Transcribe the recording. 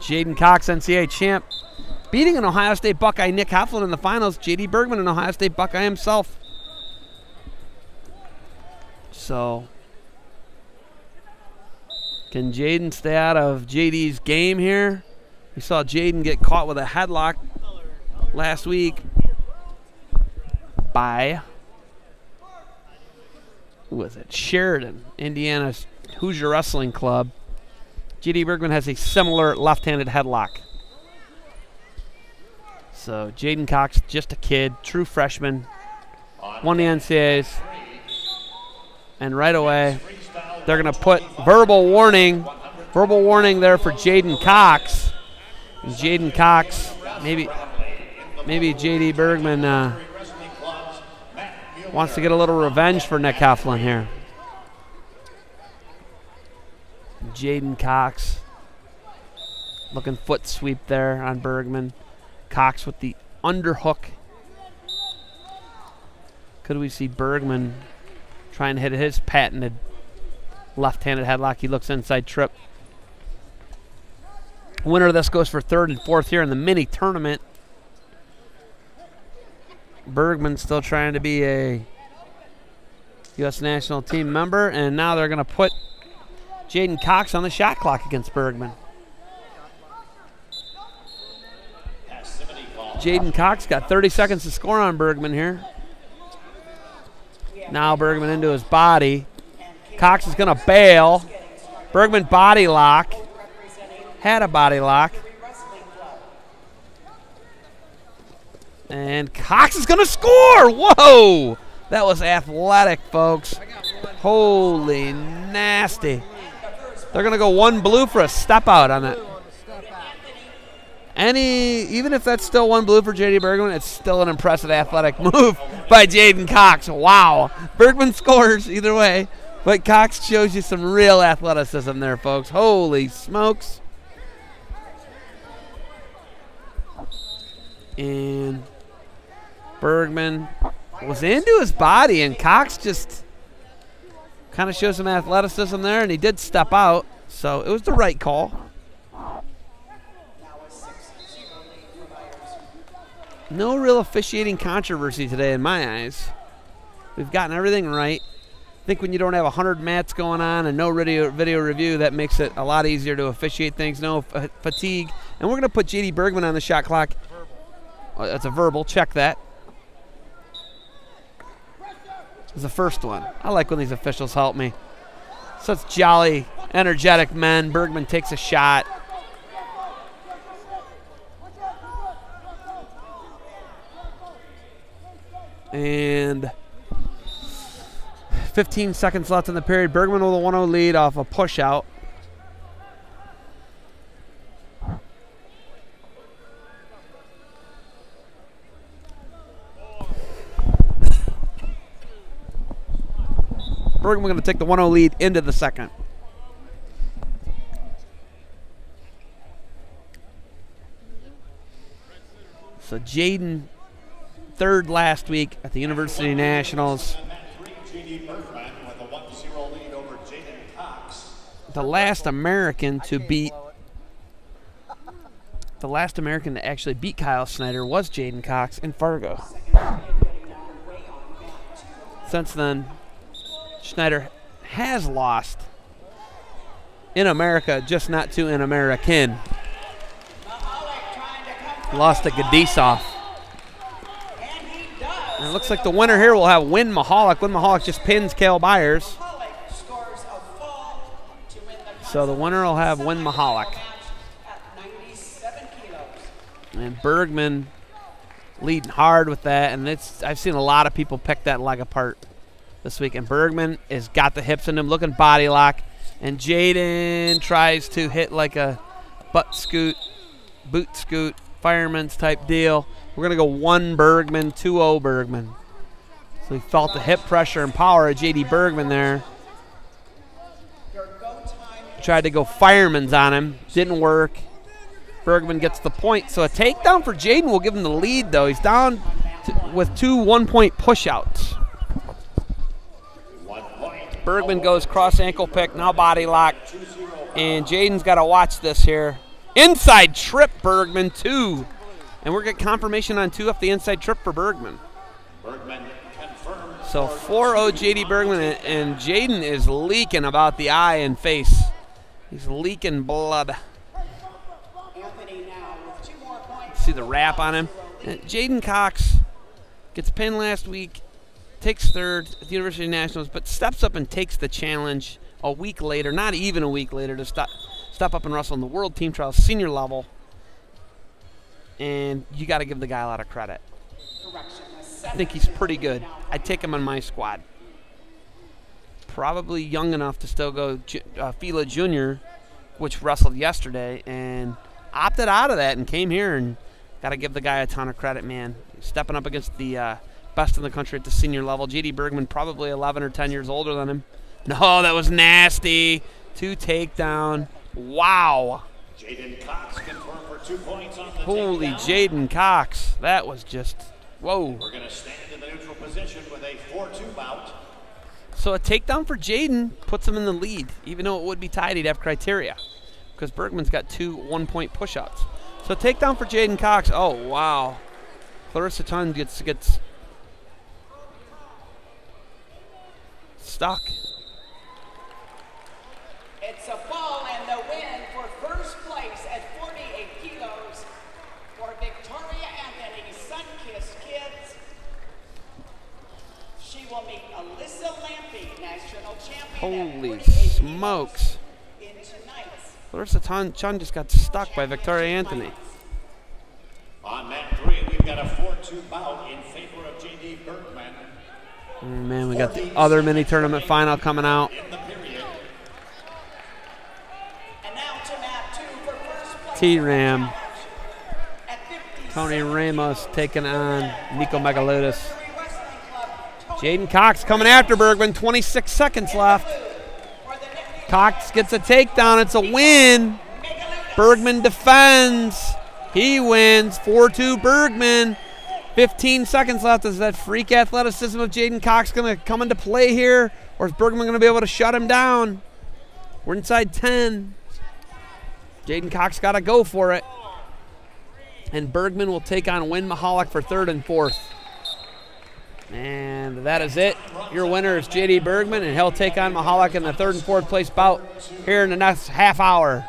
Jaden Cox, NCAA champ, beating an Ohio State Buckeye, Nick Heflin, in the finals. J.D. Bergman, an Ohio State Buckeye himself. So, can Jaden stay out of J.D.'s game here? We saw Jaden get caught with a headlock last week by, who was it? Sheridan, Indiana's Hoosier Wrestling Club. J.D. Bergman has a similar left-handed headlock. So Jaden Cox, just a kid, true freshman, won the NCAAs. And right away, they're going to put verbal warning there for Jaden Cox. And Jaden Cox, maybe J.D. Bergman wants to get a little revenge for Nick Heflin here. Jaden Cox, looking foot sweep there on Bergman. Cox with the underhook. Could we see Bergman trying to hit his patented left-handed headlock? He looks inside trip. Winner of this goes for third and fourth here in the mini tournament. Bergman still trying to be a U.S. national team member, and now they're going to put Jaden Cox on the shot clock against Bergman. Jaden Cox got 30 seconds to score on Bergman here. Now Bergman into his body. Cox is going to bail. Bergman body lock. Had a body lock. And Cox is going to score. Whoa! That was athletic, folks. Holy nasty. They're going to go one blue for a step out on that. Even if that's still one blue for J.D. Bergman, it's still an impressive athletic move by Jaden Cox. Wow. Bergman scores either way, but Cox shows you some real athleticism there, folks. Holy smokes. And Bergman was into his body, and Cox just kind of shows some athleticism there, and he did step out, so it was the right call. No real officiating controversy today in my eyes. We've gotten everything right. I think when you don't have 100 mats going on and no video review, that makes it a lot easier to officiate things. No fatigue. And we're going to put J.D. Bergman on the shot clock. Oh, that's a verbal. Check that. It's the first one. I like when these officials help me. Such jolly, energetic men. Bergman takes a shot. And 15 seconds left in the period. Bergman with a 1-0 lead off a push out. Bergman going to take the 1-0 lead into the second. So Jaden, third last week at the University Nationals. The last American to beat, actually beat Kyle Snyder was Jaden Cox in Fargo. Since then, Snyder has lost in America, just not to an American. Lost to Gadisov. And it looks like the winner here will have Wynn Mahalik. Wynn Mahalik just pins Cale Byers. So the winner will have Wynn Mahalik. And Bergman leading hard with that. And I've seen a lot of people pick that leg apart this week. And Bergman has got the hips in him, looking body lock. And Jaden tries to hit like a boot scoot, fireman's type deal. We're going to go 1 Bergman, 2-0 Bergman. So he felt the hip pressure and power of J.D. Bergman there. Tried to go fireman's on him. Didn't work. Bergman gets the point. So a takedown for Jaden will give him the lead, though. He's down with 2 1-point push-outs. Bergman goes cross ankle pick, now body lock. And Jaden's got to watch this here. Inside trip, Bergman, 2. And we're getting confirmation on 2 off the inside trip for Bergman. So 4-0 J.D. Bergman, and Jaden is leaking about the eye and face. He's leaking blood. See the wrap on him. Jaden Cox gets pinned last week, takes 3rd at the University of Nationals, but steps up and takes the challenge a week later, not even a week later, to step up and wrestle in the World Team Trials senior level. And you got to give the guy a lot of credit. I think he's pretty good. I'd take him on my squad. Probably young enough to still go Fila Jr., which wrestled yesterday, and opted out of that and came here, and got to give the guy a ton of credit, man. Stepping up against the best in the country at the senior level. J.D. Bergman probably 11 or 10 years older than him. No, that was nasty. 2 takedown. Wow. Jaden Cox confirmed for 2 points on the Holy takedown. Jaden Cox. That was just, whoa. We're going to stand in the neutral position with a 4-2 bout. So a takedown for Jaden puts him in the lead, even though it would be tied, he'd have criteria, because Bergman's got 2 one-point push-outs. So takedown for Jaden Cox. Oh, wow. Clarissa Tun gets stuck. It's a ball and the win for first place at 48 kilos for Victoria Anthony, Sunkissed Kids. She will meet Alyssa Lampy, national champion. Holy smokes. In tonight's Clarissa Chun just got stuck by Victoria Anthony. On mat 3, we've got a 4-2 bout in favor of J.D. Bergman. Oh, man, we got the other mini-tournament final coming out. In the period. And now to mat 2 for first place. T-Ram. At 56 Tony Ramos taking on Nico Megaludis. Wrestling Club, Jaden Cox coming after Bergman. 26 seconds left. for the Nifty Cox gets a takedown. It's a win. Bergman defends. He wins. 4-2 Bergman. 15 seconds left. Is that freak athleticism of Jaden Cox going to come into play here? Or is Bergman going to be able to shut him down? We're inside 10. Jaden Cox got to go for it. And Bergman will take on Wynn Mahalik for 3rd and 4th. And that is it. Your winner is J.D. Bergman, and he'll take on Mahalik in the 3rd and 4th place bout here in the next half hour.